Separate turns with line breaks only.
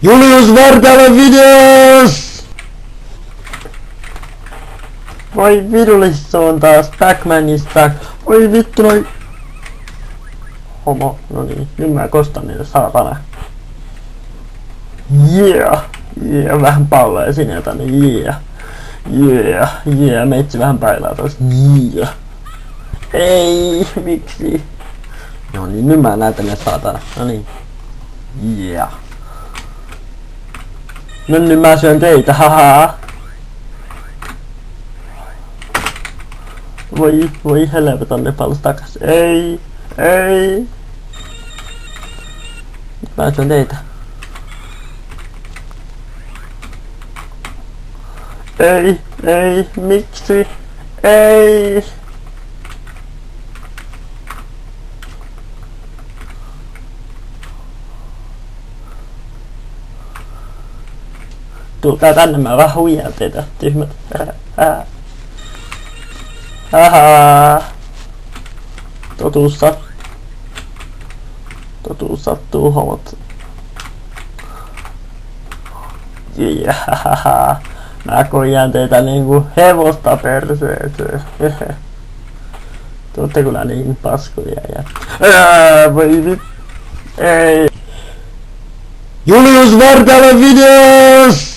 Julius Vartalo videos! Voi vidulis, on taas Backman is back. Oi vittu noi... Homo, no niin, nyt mä kostan niitä saatana. Yeah! Yeah, vähän palloja sineltä, niin yeah, meitsi vähän päilää tosta, yeah. Ei, miksi? No niin, nyt mä näytän ne saatana, no niin. Yeah. No nyt mä syön teitä, haha. Voi helvetä, ne pallas takas. Ei. Nyt mä syön teitä. Ei, miksi? Ei. Tulkaa tänne, mä vähän huijaan teitä, tyhmät. Totuus sattuu, homot. Mä koijaan teitä niinku hevosta perseeseen. Tuotte kyllä niin paskoja ja... Voi vit... Ei. Julius Vartalo videos!